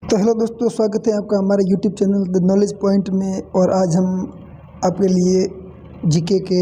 तो हेलो दोस्तों, स्वागत है आपका हमारे YouTube channel the knowledge point में। और आज हम आपके लिए जीके के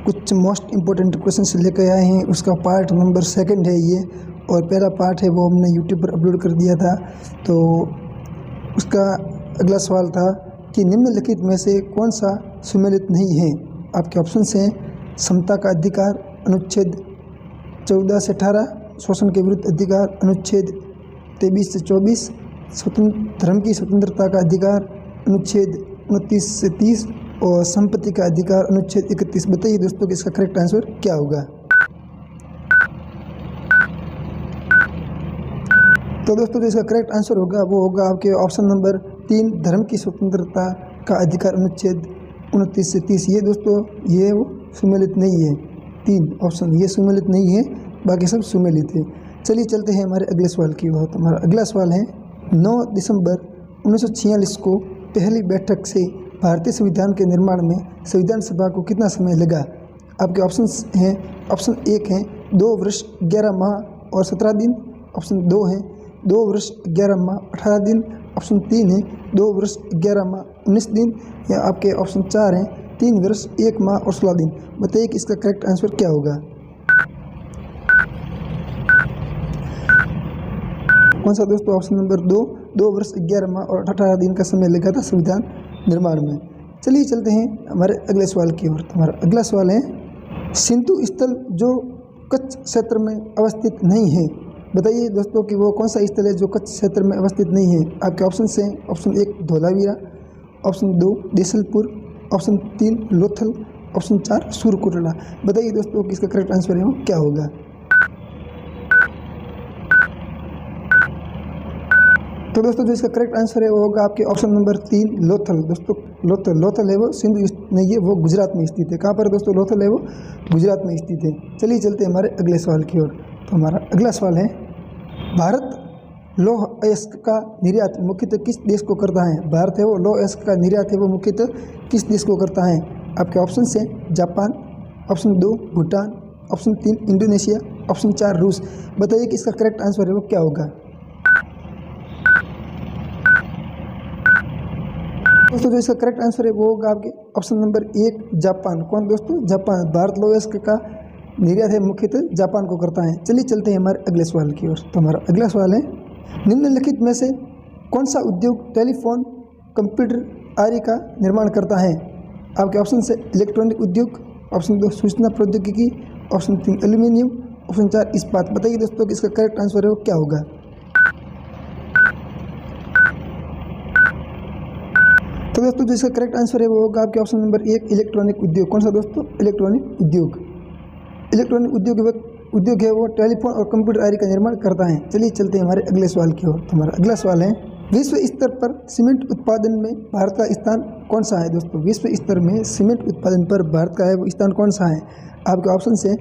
कुछ मोस्ट इम्पोर्टेंट क्वेश्चंस लेकर आए हैं। उसका पार्ट नंबर 2 है ये, और पहला पार्ट है वो हमने यूट्यूब पर अपलोड कर दिया था। तो उसका अगला सवाल था कि निम्नलिखित में से कौन सा सुमेलित नहीं है। आपके ऑप्शंस हैं समता का अधिकार अनुच्छेद 14 से 18, शोषण के विरुद्ध अधिकार अनुच्छेद 23 से 24, धर्म की स्वतंत्रता का अधिकार अनुच्छेद 29 से 30 और संपत्ति का अधिकार अनुच्छेद 31। बताइए दोस्तों कि इसका करेक्ट आंसर क्या होगा। तो दोस्तों जो इसका करेक्ट आंसर होगा वो होगा आपके ऑप्शन नंबर 3, धर्म की स्वतंत्रता का अधिकार अनुच्छेद 29 से 30। ये दोस्तों ये वो सुमेलित नहीं है। 3 ऑप्शन ये सुमेलित नहीं है, बाकी सब सुमेलित है। चलिए चलते हैं हमारे अगले सवाल की ओर। तो हमारा अगला सवाल है 9 दिसंबर 1946 को पहली बैठक से भारतीय संविधान के निर्माण में संविधान सभा को कितना समय लगा। आपके ऑप्शंस हैं, ऑप्शन 1 है 2 वर्ष 11 माह और 17 दिन, ऑप्शन 2 है 2 वर्ष 11 माह 18 दिन, ऑप्शन 3 है 2 वर्ष 11 माह 19 दिन, या आपके ऑप्शन 4 हैं 3 वर्ष 1 माह और 16 दिन। बताइए कि इसका करेक्ट आंसर क्या होगा। कौन सा दोस्तों? ऑप्शन नंबर 2 वर्ष 11 माह और 18 दिन का समय लगा था संविधान निर्माण में। चलिए चलते हैं हमारे अगले सवाल की ओर। हमारा अगला सवाल है सिंधु स्थल जो कच्छ क्षेत्र में अवस्थित नहीं है। बताइए दोस्तों कि वो कौन सा स्थल है जो कच्छ क्षेत्र में अवस्थित नहीं है। आपके ऑप्शन हैं option 1 Dholavira, option 2 Desalpur, option 3 Lothal, option 4 सूरकुरला। बताइए दोस्तों कि इसका करेक्ट आंसर है वो क्या होगा। तो दोस्तों जो इसका करेक्ट आंसर है वो होगा आपके ऑप्शन नंबर 3 लोथल। दोस्तों लोथल है वो सिंधु नहीं है, वो गुजरात में स्थित है। कहाँ पर दोस्तों? लोथल है वो गुजरात में स्थित है। चलिए चलते हैं हमारे अगले सवाल की ओर। तो हमारा अगला सवाल है भारत लौह अयस्क का निर्यात मुख्यतः किस देश को करता है। भारत है वो लौह अयस्क का निर्यात है वो मुख्यतः किस देश को करता है। आपके ऑप्शन हैं Japan, option 2 Bhutan, option 3 Indonesia, option 4 रूस। बताइए कि इसका करेक्ट आंसर है वो क्या होगा। दोस्तों जो इसका करेक्ट आंसर है वो होगा आपके ऑप्शन नंबर 1 जापान। कौन दोस्तों? जापान। भारत लौह अयस्क का निर्यात है मुख्यतः जापान को करता है। चलिए चलते हैं हमारे अगले सवाल की ओर। तो हमारा अगला सवाल है निम्नलिखित में से कौन सा उद्योग टेलीफोन कंप्यूटर आदि का निर्माण करता है। आपके ऑप्शन से इलेक्ट्रॉनिक उद्योग, ऑप्शन 2 सूचना प्रौद्योगिकी, ऑप्शन 3 एल्यूमिनियम, ऑप्शन 4 इस्पात। बताइए दोस्तों कि इसका करेक्ट आंसर है वो क्या होगा। तो दोस्तों जो इसका करेक्ट आंसर है वो होगा आपके ऑप्शन नंबर 1 इलेक्ट्रॉनिक उद्योग। कौन सा दोस्तों? इलेक्ट्रॉनिक उद्योग। इलेक्ट्रॉनिक उद्योग है वो टेलीफोन और कंप्यूटर आदि का निर्माण करता है। चलिए चलते हैं हमारे अगले सवाल की ओर। तो हमारा अगला सवाल है विश्व स्तर पर सीमेंट उत्पादन में भारत का स्थान कौन सा है। दोस्तों विश्व स्तर में सीमेंट उत्पादन पर भारत का है वो स्थान कौन सा है। आपके ऑप्शन से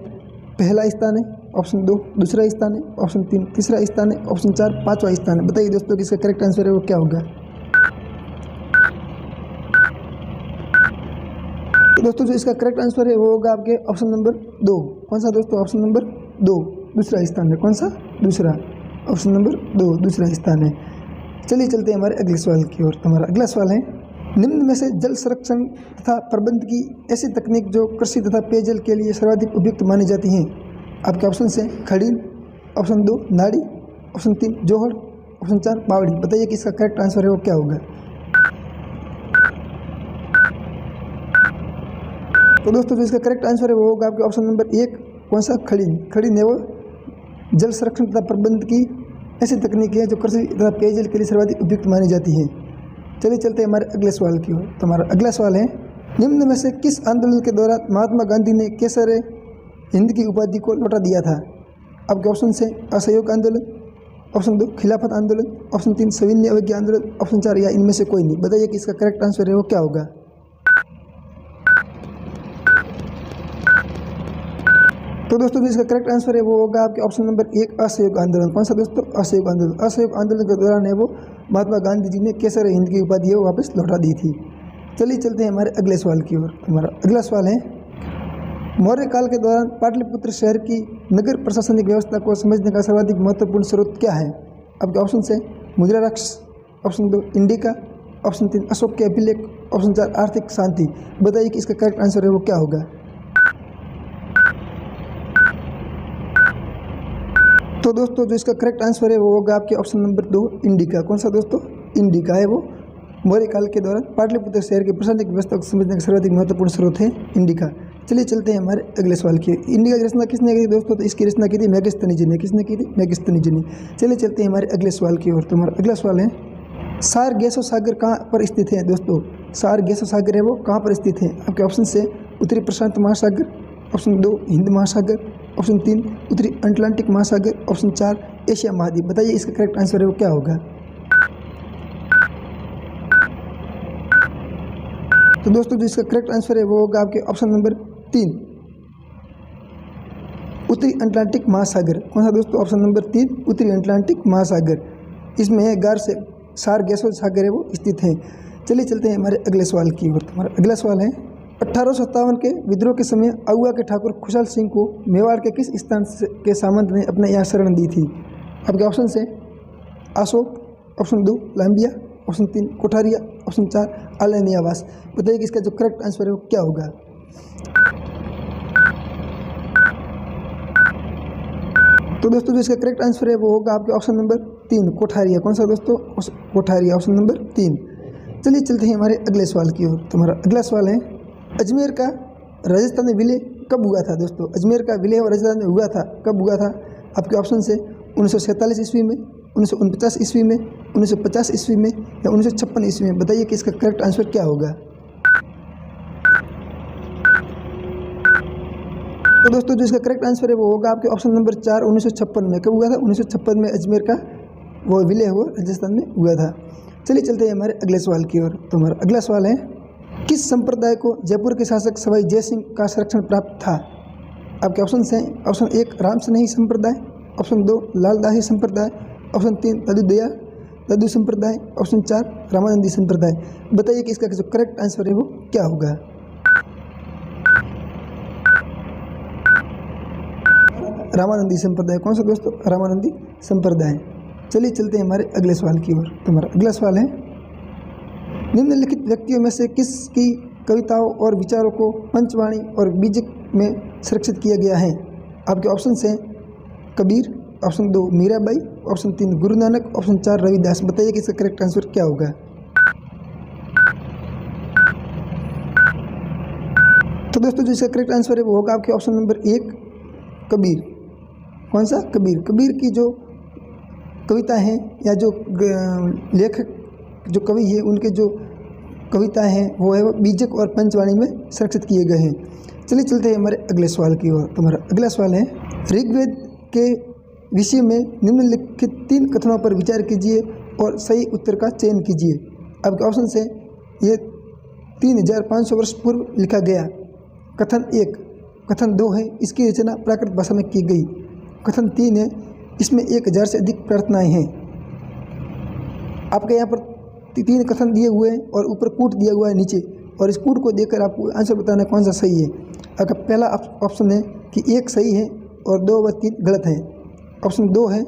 पहला स्थान है, ऑप्शन 2 दूसरा स्थान है, ऑप्शन 3 तीसरा स्थान है, ऑप्शन 4 5वां स्थान है। बताइए दोस्तों कि इसका करेक्ट आंसर है वो क्या होगा। तो दोस्तों जो इसका करेक्ट आंसर है वो होगा आपके ऑप्शन नंबर 2। कौन सा दोस्तों? ऑप्शन नंबर 2 दूसरा स्थान है। कौन सा? दूसरा। ऑप्शन नंबर 2 दूसरा स्थान है। चलिए चलते हैं हमारे अगले सवाल की ओर। तो हमारा अगला सवाल है निम्न में से जल संरक्षण तथा प्रबंध की ऐसी तकनीक जो कृषि तथा पेयजल के लिए सर्वाधिक उपयुक्त मानी जाती हैं। आपके ऑप्शन हैं खड़ीन, ऑप्शन 2 नाड़ी, ऑप्शन 3 जोहड़, ऑप्शन 4 बावड़ी। बताइए कि इसका करेक्ट आंसर है वो क्या होगा। तो दोस्तों जो इसका करेक्ट आंसर है वो होगा आपके ऑप्शन नंबर 1 कौन सा? खड़ीन। खड़ीन है वो जल संरक्षण तथा प्रबंध की ऐसी तकनीक है जो कृषि तथा पेयजल के लिए सर्वाधिक उपयुक्त मानी जाती है। चलिए चलते हैं हमारे अगले सवाल की ओर। तो हमारा अगला सवाल है निम्न में से किस आंदोलन के दौरान महात्मा गांधी ने केसर हिंद की उपाधि को लौटा दिया था। आपके ऑप्शन हैं असहयोग आंदोलन, ऑप्शन 2 खिलाफत आंदोलन, ऑप्शन 3 सविनय अवज्ञा आंदोलन, ऑप्शन 4 या इनमें से कोई नहीं। बताइए कि इसका करेक्ट आंसर है वो क्या होगा। तो दोस्तों जो इसका करेक्ट आंसर है वो होगा आपके ऑप्शन नंबर 1 असहयोग आंदोलन। कौन सा दोस्तों? असहयोग आंदोलन। असहयोग आंदोलन के दौरान है वो महात्मा गांधी जी ने केसर हिंद की उपाधि है वो वापस लौटा दी थी। चलिए चलते हैं हमारे अगले सवाल की ओर। हमारा अगला सवाल है मौर्य काल के दौरान पाटलिपुत्र शहर की नगर प्रशासनिक व्यवस्था को समझने का सर्वाधिक महत्वपूर्ण स्रोत क्या है। आपके ऑप्शन से मुद्राराक्ष, ऑप्शन 2 इंडिका, ऑप्शन 3 अशोक के अभिलेख, ऑप्शन 4 आर्थिक शांति। बताइए कि इसका करेक्ट आंसर है वो क्या होगा। तो दोस्तों जो इसका करेक्ट आंसर है वो होगा आपके ऑप्शन नंबर 2 इंडिका। कौन सा दोस्तों? इंडिका है वो मौर्य काल के दौरान पाटलिपुत्र शहर के प्रशासनिक व्यवस्था को समझने का सर्वाधिक महत्वपूर्ण स्रोत है इंडिका। चलिए चलते हैं हमारे अगले सवाल की। इंडिका की रचना किसने की थी दोस्तों? तो इसकी रचना की थी मेगास्थनीज ने। किसने की थी? मेगास्थनीज ने। चलिए चलते हैं हमारे अगले सवाल की ओर। तो हमारा अगला सवाल है सारगेसो सागर कहाँ पर स्थित है दोस्तों? सारगेसो सागर है वो कहाँ पर स्थित है? आपके ऑप्शन से उत्तरी प्रशांत महासागर, ऑप्शन 2 हिंद महासागर, ऑप्शन 3 उत्तरी अटलांटिक महासागर, ऑप्शन 4 एशिया महाद्वीप। बताइए इसका करेक्ट आंसर है वो क्या होगा। तो दोस्तों जो इसका करेक्ट आंसर है वो होगा आपके ऑप्शन नंबर 3 उत्तरी अटलांटिक महासागर। कौन सा दोस्तों? ऑप्शन नंबर 3 उत्तरी अटलांटिक महासागर। इसमें है गार से सारगेसो सागर है वो स्थित है। चलिए चलते हैं हमारे अगले सवाल की ओर। हमारा अगला सवाल है 1857 के विद्रोह के समय अगुआ के ठाकुर खुशहाल सिंह को मेवाड़ के किस स्थान के सामंत ने अपने यहाँ शरण दी थी? आपके ऑप्शन से Ashok, option 2 लांबिया, option 3 Kotharia, option 4 Alniyawas. बताइए कि इसका जो करेक्ट आंसर है वो क्या होगा। तो दोस्तों जो इसका करेक्ट आंसर है वो होगा आपके ऑप्शन नंबर 3 कोठारिया। कौन सा दोस्तों? Kothariya, option number 3। चलिए चलते हैं हमारे अगले सवाल की ओर। तो हमारा अगला सवाल है अजमेर का राजस्थान में विलय कब हुआ था दोस्तों? अजमेर का विलय राजस्थान में हुआ था कब हुआ था? आपके ऑप्शन से 1947 ईस्वी में, 1949 ईस्वी में, 1950 ईस्वी में या 1956 ईस्वी में। बताइए कि इसका करेक्ट आंसर क्या होगा। तो दोस्तों जो इसका करेक्ट आंसर है वो होगा आपके ऑप्शन नंबर 4 1956 में। कब हुआ था? 1956 में अजमेर का वो विलय हुआ राजस्थान में हुआ था। चलिए चलते हैं हमारे अगले सवाल की ओर। तो हमारा अगला सवाल है किस संप्रदाय को जयपुर के शासक सवाई जय सिंह का संरक्षण प्राप्त था? आपके ऑप्शन हैं ऑप्शन 1 राम स्नेही संप्रदाय, ऑप्शन 2 लालदासी संप्रदाय, ऑप्शन 3 ददू संप्रदाय, ऑप्शन 4 रामानंदी संप्रदाय। बताइए कि इसका जो करेक्ट आंसर है वो क्या होगा। रामानंदी संप्रदाय। कौन सा दोस्तों? रामानंदी संप्रदाय। चलिए चलते हैं हमारे अगले सवाल की ओर। तो हमारा अगला सवाल है निम्नलिखित व्यक्तियों में से किसकी कविताओं और विचारों को पंचवाणी और बीजक में संरक्षित किया गया है? आपके ऑप्शन हैं Kabir, option 2 Mirabai, option 3 Guru Nanak, option 4 Ravidas. बताइए कि इसका करेक्ट आंसर क्या होगा। तो दोस्तों जो इसका करेक्ट आंसर है वो होगा आपके ऑप्शन नंबर 1 कबीर। कौन सा? कबीर। कबीर की जो कविता हैं या जो लेखक जो कवि है उनके जो कविताएं हैं वो है वो बीजक और पंचवाणी में संरक्षित किए गए हैं। चलिए चलते हैं हमारे अगले सवाल की ओर। तो हमारा अगला सवाल है ऋग्वेद के विषय में निम्नलिखित 3 कथनों पर विचार कीजिए और सही उत्तर का चयन कीजिए। आपके ऑप्शन से ये 3500 वर्ष पूर्व लिखा गया। कथन 1, कथन 2 है इसकी रचना प्राकृत भाषा में की गई। कथन 3 है इसमें 1000 से अधिक प्रार्थनाएं हैं। आपके यहाँ पर 3 कथन दिए हुए हैं और ऊपर कूट दिया हुआ है नीचे, और इस कूट को देखकर आपको आंसर बताना कौन सा सही है। अगर पहला ऑप्शन है कि 1 सही है और 2 व 3 गलत है। ऑप्शन 2 है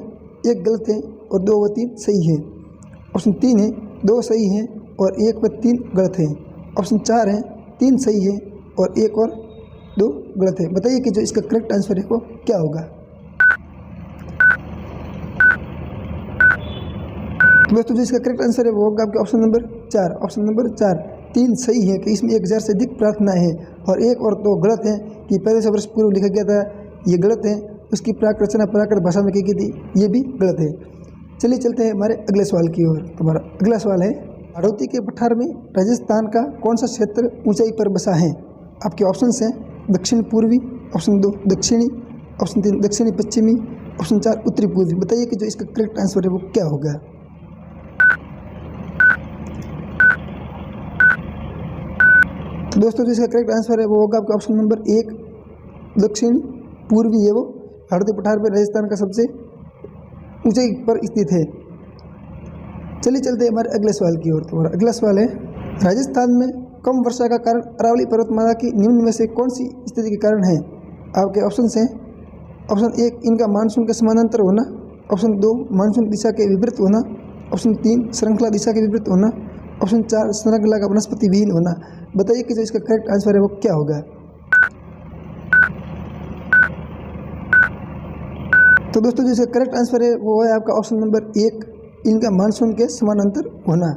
1 गलत है और 2 व 3 सही है। ऑप्शन 3 है 2 सही है और 1 व 3 गलत है। ऑप्शन 4 है 3 सही है और 1 और 2 गलत है। बताइए कि जो इसका करेक्ट आंसर है वो क्या होगा। दोस्तों जो इसका करेक्ट आंसर है वो होगा आपके ऑप्शन नंबर 4। ऑप्शन नंबर 4 3 सही है कि इसमें 1000 से अधिक प्रार्थनाएं हैं, और 1 और 2 गलत हैं कि 1500 वर्ष पूर्व लिखा गया था, ये गलत है। उसकी प्राक रचना प्राकृत भाषा में की गई थी, ये भी गलत है। चलिए चलते हैं हमारे अगले सवाल की ओर। हमारा अगला सवाल है हाड़ौती के पठार में राजस्थान का कौन सा क्षेत्र ऊंचाई पर बसा है? आपके ऑप्शन हैं दक्षिण पूर्वी, ऑप्शन 2 दक्षिणी, ऑप्शन 3 दक्षिणी पश्चिमी, ऑप्शन 4 उत्तरी पूर्वी। बताइए कि जो इसका करेक्ट आंसर है वो क्या होगा। तो दोस्तों जो इसका करेक्ट आंसर है वो होगा आपका ऑप्शन नंबर 1 दक्षिण पूर्वी है वो हाड़ौती पठार पर राजस्थान का सबसे ऊंचाई पर स्थित है। चलिए चलते हैं हमारे अगले सवाल की ओर। तो हमारा अगला सवाल है राजस्थान में कम वर्षा का कारण अरावली पर्वतमाला की निम्न में से कौन सी स्थिति के कारण है? आपके ऑप्शन हैं ऑप्शन 1 इनका मानसून के समानांतर होना, ऑप्शन 2 मानसून दिशा के विपरीत होना, ऑप्शन 3 श्रृंखला दिशा के विपरीत होना, ऑप्शन 4 श्रृंखला का वनस्पति विहीन होना। बताइए कि जो इसका करेक्ट आंसर है वो क्या होगा। तो दोस्तों जो इसका करेक्ट आंसर है वो है आपका ऑप्शन नंबर 1, इनका मानसून के समानांतर होना।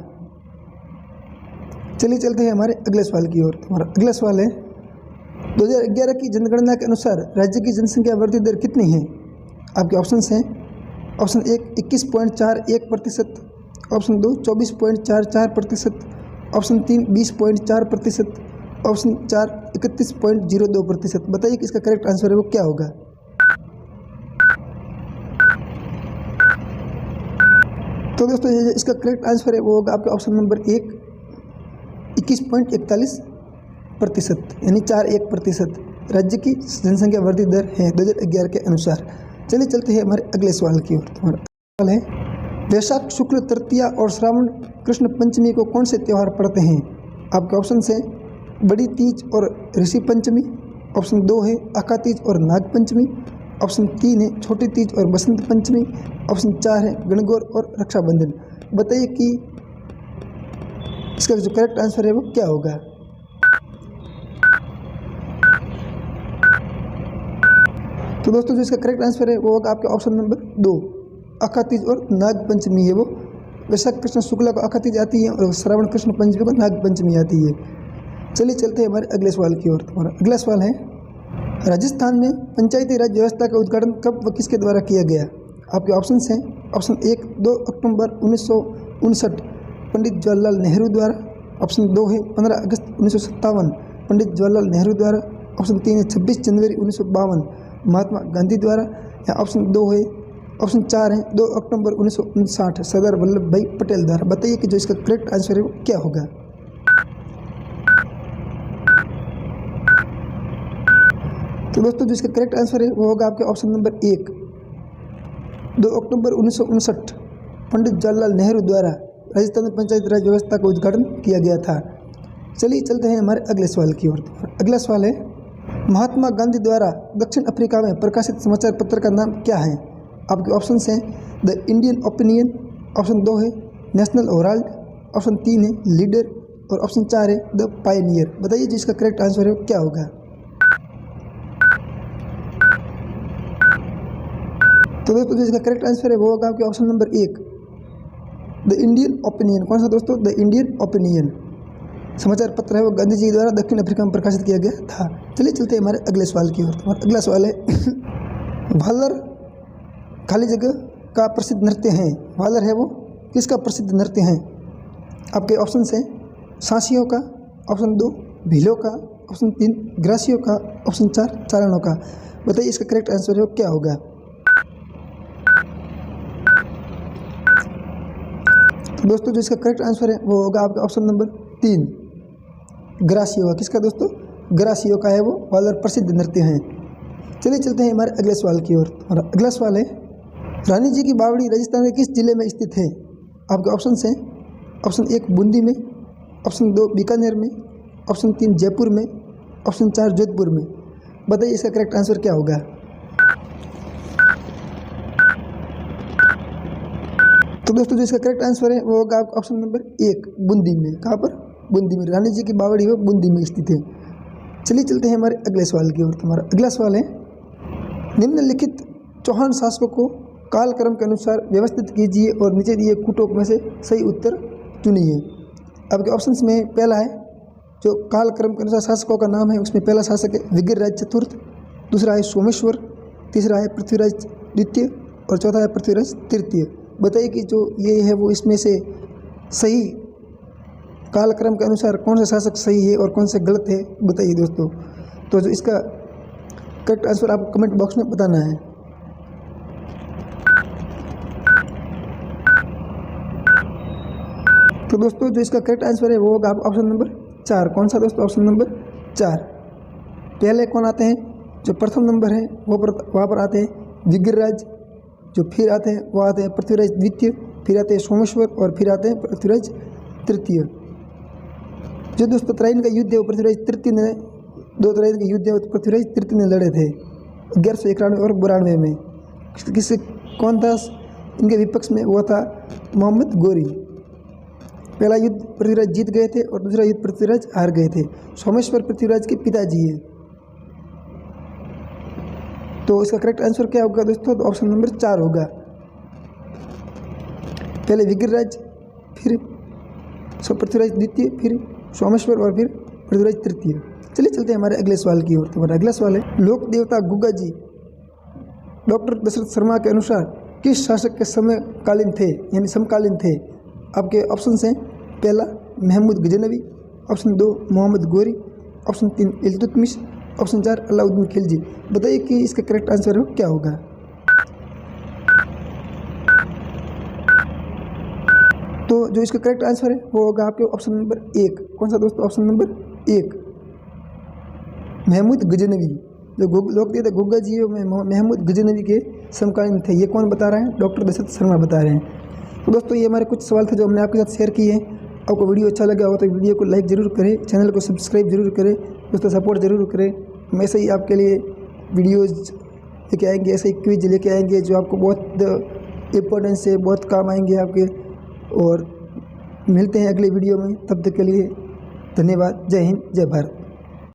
चलिए चलते हैं हमारे अगले सवाल की ओर। हमारा अगला सवाल है 2011 की जनगणना के अनुसार राज्य की जनसंख्या वृद्धि दर कितनी है। आपके ऑप्शंस हैं ऑप्शन 1 21.41%, ऑप्शन 2 24.44%, ऑप्शन 3 20.4%, ऑप्शन 4 31.02%। बताइए कि इसका करेक्ट आंसर है वो क्या होगा। तो दोस्तों इसका करेक्ट आंसर है वो होगा आपका ऑप्शन नंबर 1 21.41%, यानी 41% राज्य की जनसंख्या वृद्धि दर है 2011 के अनुसार। चलिए चलते हैं हमारे अगले सवाल की ओर। हमारा सवाल है वैशाख शुक्ल तृतीया और श्रावण कृष्ण पंचमी को कौन से त्यौहार पड़ते हैं। आपके ऑप्शन हैं बड़ी तीज और ऋषि पंचमी, ऑप्शन 2 है आका तीज और नाग पंचमी, ऑप्शन 3 है छोटी तीज और बसंत पंचमी, ऑप्शन 4 है गणगौर और रक्षाबंधन। बताइए कि इसका जो करेक्ट आंसर है वो क्या होगा। तो दोस्तों जो इसका करेक्ट आंसर है वो होगा आपका ऑप्शन नंबर 2 आका तीज और नाग पंचमी है वो। वैशाख कृष्ण शुक्ला को आका तीज आती है और श्रावण कृष्ण पंचमी को नाग पंचमी आती है। चलिए चलते हैं हमारे अगले सवाल की ओर। हमारा अगला सवाल है राजस्थान में पंचायती राज व्यवस्था का उद्घाटन कब व किसके द्वारा किया गया। आपके ऑप्शंस हैं ऑप्शन 1 2 अक्टूबर 1959 पंडित जवाहरलाल नेहरू द्वारा, ऑप्शन 2 है 15 अगस्त 1957 पंडित जवाहरलाल नेहरू द्वारा, ऑप्शन 3 है 26 जनवरी 1952 महात्मा गांधी द्वारा, या ऑप्शन 2 है ऑप्शन 4 है 2 अक्टूबर 1959 सरदार वल्लभ भाई पटेल द्वारा। बताइए कि जो इसका करेक्ट आंसर है वो क्या होगा। तो दोस्तों जो इसका करेक्ट आंसर है वो होगा आपके ऑप्शन नंबर 1 2 अक्टूबर 1959 पंडित जवाहरलाल नेहरू द्वारा राजस्थान में पंचायती राज व्यवस्था का उद्घाटन किया गया था। चलिए चलते हैं हमारे अगले सवाल की ओर। अगला सवाल है महात्मा गांधी द्वारा दक्षिण अफ्रीका में प्रकाशित समाचार पत्र का नाम क्या है। आपके ऑप्शंस हैं द इंडियन ओपिनियन, ऑप्शन 2 है नेशनल हेराल्ड, ऑप्शन 3 है लीडर और ऑप्शन 4 है द पायनियर। बताइए जो इसका करेक्ट आंसर है क्या होगा। तो दोस्तों जो इसका करेक्ट आंसर है वो होगा आपके option number 1 the Indian opinion. कौन सा दोस्तों, द इंडियन ओपिनियन समाचार पत्र है वो गांधी जी द्वारा दक्षिण अफ्रीका में प्रकाशित किया गया था। चलिए चलते हैं हमारे अगले सवाल की ओर। हमारा अगला सवाल है भालर खाली जगह का प्रसिद्ध नृत्य है। भालर है वो किसका प्रसिद्ध नृत्य है। आपके ऑप्शन हैं सांसियों का, ऑप्शन 2 भीलों का, ऑप्शन 3 ग्रासियों का, ऑप्शन 4 चारणों का। बताइए इसका करेक्ट आंसर है वो क्या होगा। दोस्तों जो इसका करेक्ट आंसर है वो होगा आपका ऑप्शन नंबर 3 ग्रासियो का। किसका दोस्तों, ग्रासियो का है वो भालर प्रसिद्ध नृत्य हैं। चलिए चलते हैं हमारे अगले सवाल की ओर। हमारा अगला सवाल है रानी जी की बावड़ी राजस्थान के किस जिले में स्थित है। आपके ऑप्शन हैं ऑप्शन 1 बूंदी में, ऑप्शन 2 बीकानेर में, ऑप्शन 3 जयपुर में, ऑप्शन 4 जोधपुर में। बताइए इसका करेक्ट आंसर क्या होगा। तो दोस्तों जो इसका करेक्ट आंसर है वो होगा आपका ऑप्शन नंबर 1 बूंदी में। कहाँ पर, बूंदी में। रानी जी की बावड़ी वो बूंदी में स्थित है। चलिए चलते हैं हमारे अगले सवाल की ओर। हमारा अगला सवाल है निम्नलिखित चौहान शासकों को कालक्रम के अनुसार व्यवस्थित कीजिए और नीचे दिए कूटों में से सही उत्तर चुनिए। आपके ऑप्शंस में पहला है जो कालक्रम के अनुसार शासकों का नाम है उसमें पहला शासक है विग्रहराज चतुर्थ, दूसरा है सोमेश्वर, तीसरा है पृथ्वीराज द्वितीय और चौथा है पृथ्वीराज तृतीय। बताइए कि जो ये है वो इसमें से सही कालक्रम के अनुसार कौन सा शासक सही है और कौन सा गलत है, बताइए दोस्तों। तो जो इसका करेक्ट आंसर आपको कमेंट बॉक्स में बताना है। तो दोस्तों जो इसका करेक्ट आंसर है वो होगा ऑप्शन नंबर 4। कौन सा दोस्तों, ऑप्शन नंबर 4। पहले कौन आते हैं, जो प्रथम नंबर है वो वहाँ पर आते हैं विग्रहराज, जो फिर आते हैं वो आते हैं पृथ्वीराज द्वितीय, फिर आते हैं सोमेश्वर और फिर आते हैं पृथ्वीराज तृतीय। जो दोस्तों तराइन का युद्ध है वो पृथ्वीराज तृतीय ने, 2 तराइन के युद्ध है वो पृथ्वीराज तृतीय ने लड़े थे 1191 और 92 में। किससे कौन था इनके विपक्ष में हुआ था मोहम्मद गोरी। पहला युद्ध पृथ्वीराज जीत गए थे और दूसरा युद्ध पृथ्वीराज हार गए थे। सोमेश्वर पृथ्वीराज के पिताजी है। तो इसका करेक्ट आंसर क्या होगा दोस्तों? तो ऑप्शन नंबर 4 होगा। पहले विग्रहराज, फिर पृथ्वीराज द्वितीय, फिर सोमेश्वर और फिर पृथ्वीराज तृतीय। चलिए चलते हैं हमारे अगले सवाल की ओर। तो हमारा अगला सवाल है, लोक देवता गुग्गा जी डॉक्टर दशरथ शर्मा के अनुसार किस शासक के समकालीन थे, यानी समकालीन थे? आपके ऑप्शन हैं, पहला Mahmood Ghaznavi, option 2 Mohammad Ghori, option 3 Iltutmish, option 4 Alauddin Khilji. बताइए कि इसका करेक्ट आंसर क्या होगा? तो जो इसका करेक्ट आंसर है वो होगा आपके ऑप्शन नंबर 1। कौन सा दोस्तों? Option number 1 Mahmud Ghaznavi. जो लोक देवता गुग्गा जी है महमूद गजनवी के समकालीन थे। ये कौन बता रहे हैं? डॉक्टर दशरथ शर्मा बता रहे हैं। तो दोस्तों ये हमारे कुछ सवाल थे जो हमने आपके साथ शेयर किए हैं। आपको वीडियो अच्छा लगा हो तो वीडियो को लाइक ज़रूर करें, चैनल को सब्सक्राइब जरूर करें, दोस्तों सपोर्ट ज़रूर करें। हम ऐसे ही आपके लिए वीडियोज़ लेके आएंगे, ऐसे ही क्विज लेके आएंगे जो आपको बहुत इम्पोर्टेंस है, बहुत काम आएंगे आपके। और मिलते हैं अगले वीडियो में, तब तक के लिए धन्यवाद। जय हिंद, जय भारत।